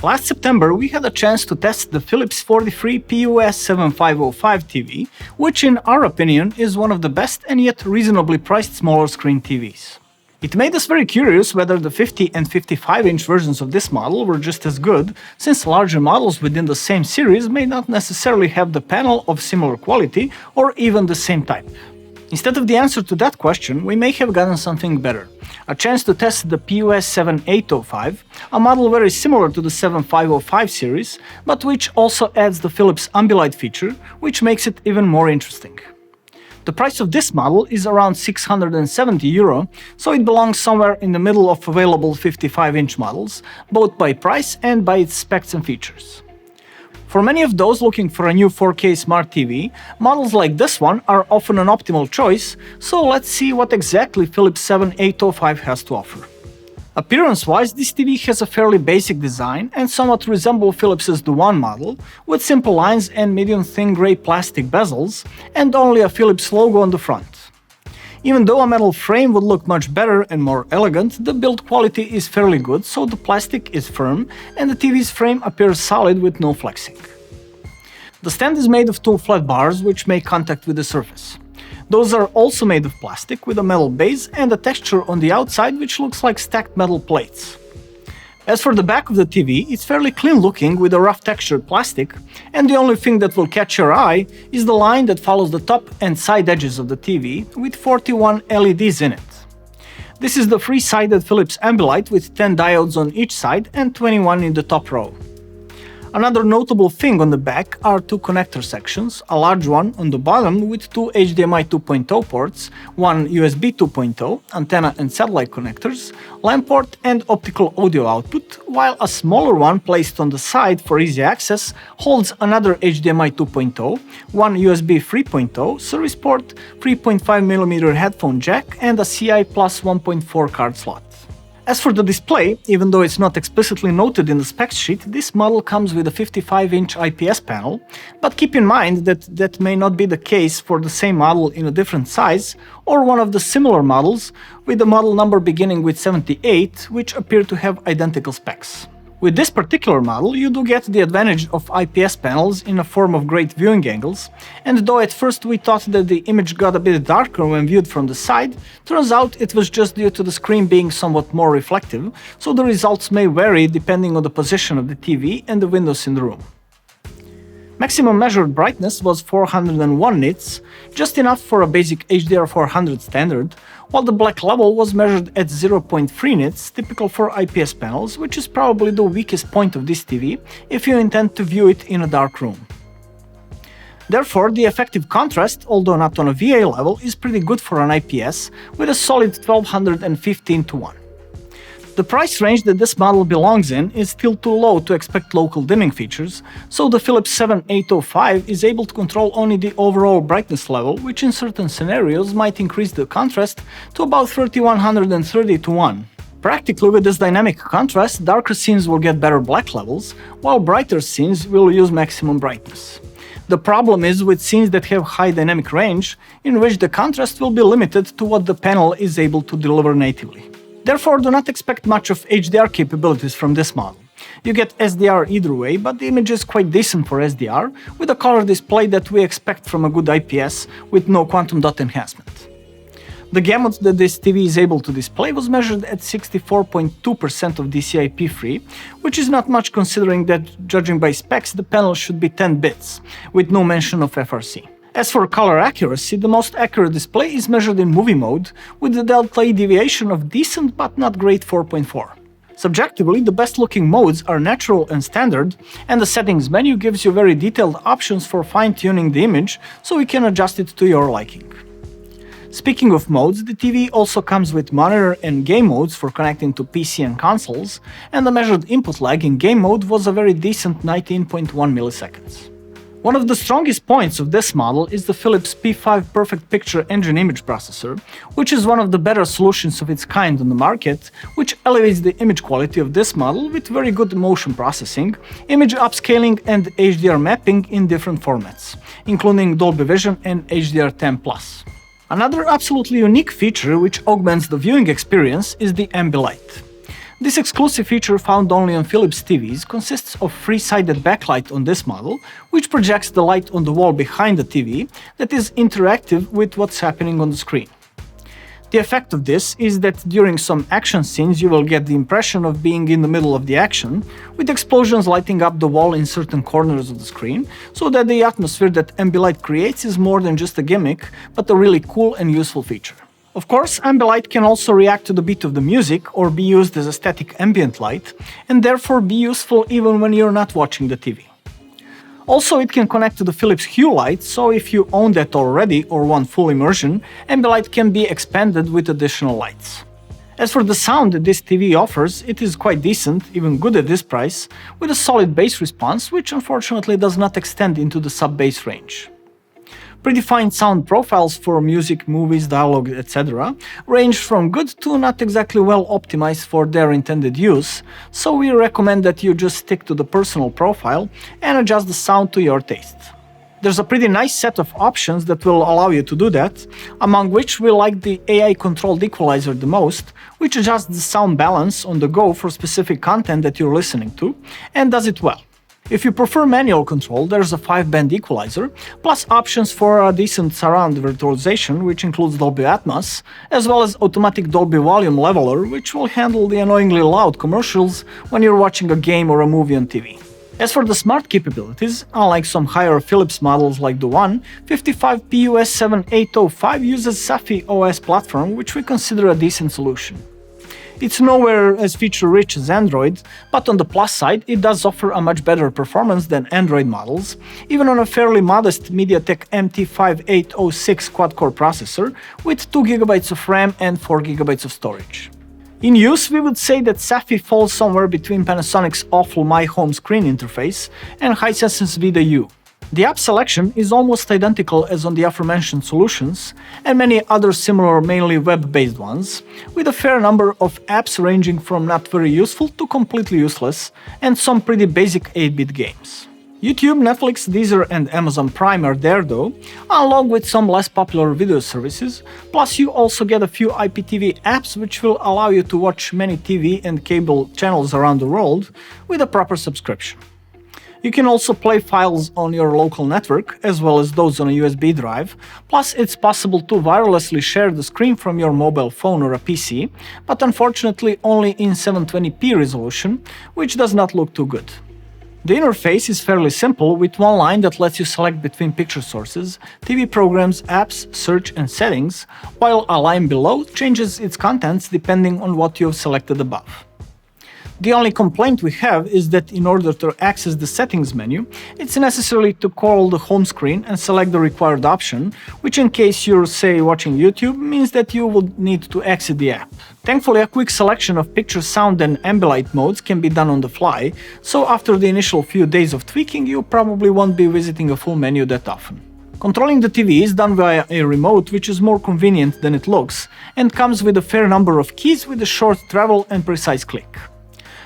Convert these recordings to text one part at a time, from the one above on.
Last September, we had a chance to test the Philips 43PUS7505 TV, which in our opinion is one of the best and yet reasonably priced smaller screen TVs. It made us very curious whether the 50 and 55-inch versions of this model were just as good, since larger models within the same series may not necessarily have the panel of similar quality or even the same type. Instead of the answer to that question, we may have gotten something better. A chance to test the PUS7805, a model very similar to the 7505 series, but which also adds the Philips Ambilight feature, which makes it even more interesting. The price of this model is around €670, so it belongs somewhere in the middle of available 55-inch models, both by price and by its specs and features. For many of those looking for a new 4K smart TV, models like this one are often an optimal choice, so let's see what exactly Philips 7805 has to offer. Appearance-wise, this TV has a fairly basic design and somewhat resembles Philips' The One model, with simple lines and medium thin grey plastic bezels, and only a Philips logo on the front. Even though a metal frame would look much better and more elegant, the build quality is fairly good, so the plastic is firm and the TV's frame appears solid with no flexing. The stand is made of two flat bars which make contact with the surface. Those are also made of plastic with a metal base and a texture on the outside which looks like stacked metal plates. As for the back of the TV, it's fairly clean looking with a rough textured plastic, and the only thing that will catch your eye is the line that follows the top and side edges of the TV with 41 LEDs in it. This is the three-sided Philips Ambilight with 10 diodes on each side and 21 in the top row. Another notable thing on the back are two connector sections, a large one on the bottom with two HDMI 2.0 ports, one USB 2.0, antenna and satellite connectors, LAN port and optical audio output, while a smaller one placed on the side for easy access holds another HDMI 2.0, one USB 3.0, service port, 3.5mm headphone jack and a CI plus 1.4 card slot. As for the display, even though it's not explicitly noted in the specs sheet, this model comes with a 55-inch IPS panel, but keep in mind that that may not be the case for the same model in a different size, or one of the similar models with the model number beginning with 78, which appear to have identical specs. With this particular model, you do get the advantage of IPS panels in a form of great viewing angles, and though at first we thought that the image got a bit darker when viewed from the side, turns out it was just due to the screen being somewhat more reflective, so the results may vary depending on the position of the TV and the windows in the room. Maximum measured brightness was 401 nits, just enough for a basic HDR400 standard, while the black level was measured at 0.3 nits, typical for IPS panels, which is probably the weakest point of this TV if you intend to view it in a dark room. Therefore, the effective contrast, although not on a VA level, is pretty good for an IPS, with a solid 1215:1. The price range that this model belongs in is still too low to expect local dimming features, so the Philips 7805 is able to control only the overall brightness level, which in certain scenarios might increase the contrast to about 3130:1. Practically, with this dynamic contrast, darker scenes will get better black levels, while brighter scenes will use maximum brightness. The problem is with scenes that have high dynamic range, in which the contrast will be limited to what the panel is able to deliver natively. Therefore, do not expect much of HDR capabilities from this model. You get SDR either way, but the image is quite decent for SDR, with a color display that we expect from a good IPS with no quantum dot enhancement. The gamut that this TV is able to display was measured at 64.2% of DCI-P3, which is not much considering that, judging by specs, the panel should be 10 bits, with no mention of FRC. As for color accuracy, the most accurate display is measured in movie mode, with the delta E deviation of decent but not great 4.4. Subjectively, the best looking modes are natural and standard, and the settings menu gives you very detailed options for fine-tuning the image, so you can adjust it to your liking. Speaking of modes, the TV also comes with monitor and game modes for connecting to PC and consoles, and the measured input lag in game mode was a very decent 19.1 milliseconds. One of the strongest points of this model is the Philips P5 Perfect Picture Engine Image Processor, which is one of the better solutions of its kind on the market, which elevates the image quality of this model with very good motion processing, image upscaling and HDR mapping in different formats, including Dolby Vision and HDR10+. Another absolutely unique feature which augments the viewing experience is the Ambilight. This exclusive feature found only on Philips TVs consists of three-sided backlight on this model, which projects the light on the wall behind the TV that is interactive with what's happening on the screen. The effect of this is that during some action scenes you will get the impression of being in the middle of the action, with explosions lighting up the wall in certain corners of the screen, so that the atmosphere that Ambilight creates is more than just a gimmick, but a really cool and useful feature. Of course, Ambilight can also react to the beat of the music or be used as a static ambient light, and therefore be useful even when you're not watching the TV. Also, it can connect to the Philips Hue light, so if you own that already or want full immersion, Ambilight can be expanded with additional lights. As for the sound that this TV offers, it is quite decent, even good at this price, with a solid bass response, which unfortunately does not extend into the sub-bass range. Predefined sound profiles for music, movies, dialogue, etc. range from good to not exactly well optimized for their intended use, so we recommend that you just stick to the personal profile and adjust the sound to your taste. There's a pretty nice set of options that will allow you to do that, among which we like the AI-controlled equalizer the most, which adjusts the sound balance on the go for specific content that you're listening to, and does it well. If you prefer manual control, there's a 5-band equalizer, plus options for a decent surround virtualization, which includes Dolby Atmos, as well as automatic Dolby volume leveler, which will handle the annoyingly loud commercials when you're watching a game or a movie on TV. As for the smart capabilities, unlike some higher Philips models like the one, 55PUS7805 uses SAFI OS platform, which we consider a decent solution. It's nowhere as feature-rich as Android, but on the plus side, it does offer a much better performance than Android models, even on a fairly modest MediaTek MT5806 quad-core processor with 2GB of RAM and 4GB of storage. In use, we would say that SAFI falls somewhere between Panasonic's awful My Home screen interface and Hisense's Vida U. The app selection is almost identical as on the aforementioned solutions, and many other similar mainly web-based ones, with a fair number of apps ranging from not very useful to completely useless, and some pretty basic 8-bit games. YouTube, Netflix, Deezer and Amazon Prime are there though, along with some less popular video services, plus you also get a few IPTV apps which will allow you to watch many TV and cable channels around the world with a proper subscription. You can also play files on your local network, as well as those on a USB drive, plus it's possible to wirelessly share the screen from your mobile phone or a PC, but unfortunately only in 720p resolution, which does not look too good. The interface is fairly simple, with one line that lets you select between picture sources, TV programs, apps, search and settings, while a line below changes its contents depending on what you have selected above. The only complaint we have is that in order to access the settings menu, it's necessary to call the home screen and select the required option, which in case you're, say, watching YouTube, means that you would need to exit the app. Thankfully, a quick selection of picture, sound and Ambilight modes can be done on the fly, so after the initial few days of tweaking, you probably won't be visiting a full menu that often. Controlling the TV is done via a remote, which is more convenient than it looks, and comes with a fair number of keys with a short travel and precise click.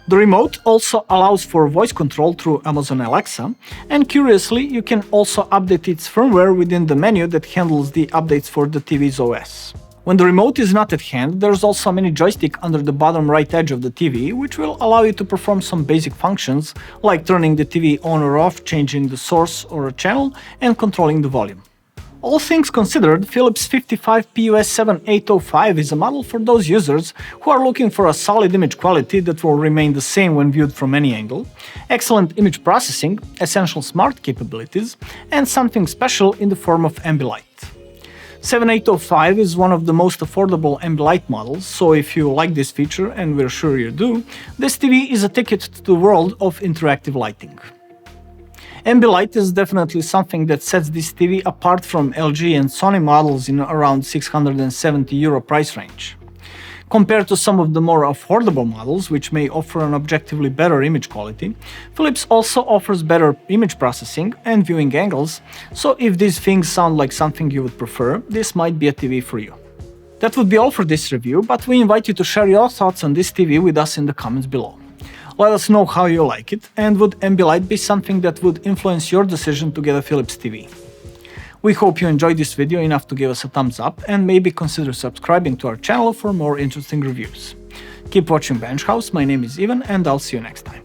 The remote also allows for voice control through Amazon Alexa, and curiously, you can also update its firmware within the menu that handles the updates for the TV's OS. When the remote is not at hand, there's also a mini joystick under the bottom right edge of the TV, which will allow you to perform some basic functions, like turning the TV on or off, changing the source or a channel, and controlling the volume. All things considered, Philips 55PUS7805 is a model for those users who are looking for a solid image quality that will remain the same when viewed from any angle, excellent image processing, essential smart capabilities, and something special in the form of Ambilight. 7805 is one of the most affordable Ambilight models, so if you like this feature, and we're sure you do, this TV is a ticket to the world of interactive lighting. Ambilight is definitely something that sets this TV apart from LG and Sony models in around €670 price range. Compared to some of the more affordable models, which may offer an objectively better image quality, Philips also offers better image processing and viewing angles, so if these things sound like something you would prefer, this might be a TV for you. That would be all for this review, but we invite you to share your thoughts on this TV with us in the comments below. Let us know how you like it, and would Ambilight be something that would influence your decision to get a Philips TV? We hope you enjoyed this video enough to give us a thumbs up and maybe consider subscribing to our channel for more interesting reviews. Keep watching Bench House, my name is Ivan, and I'll see you next time.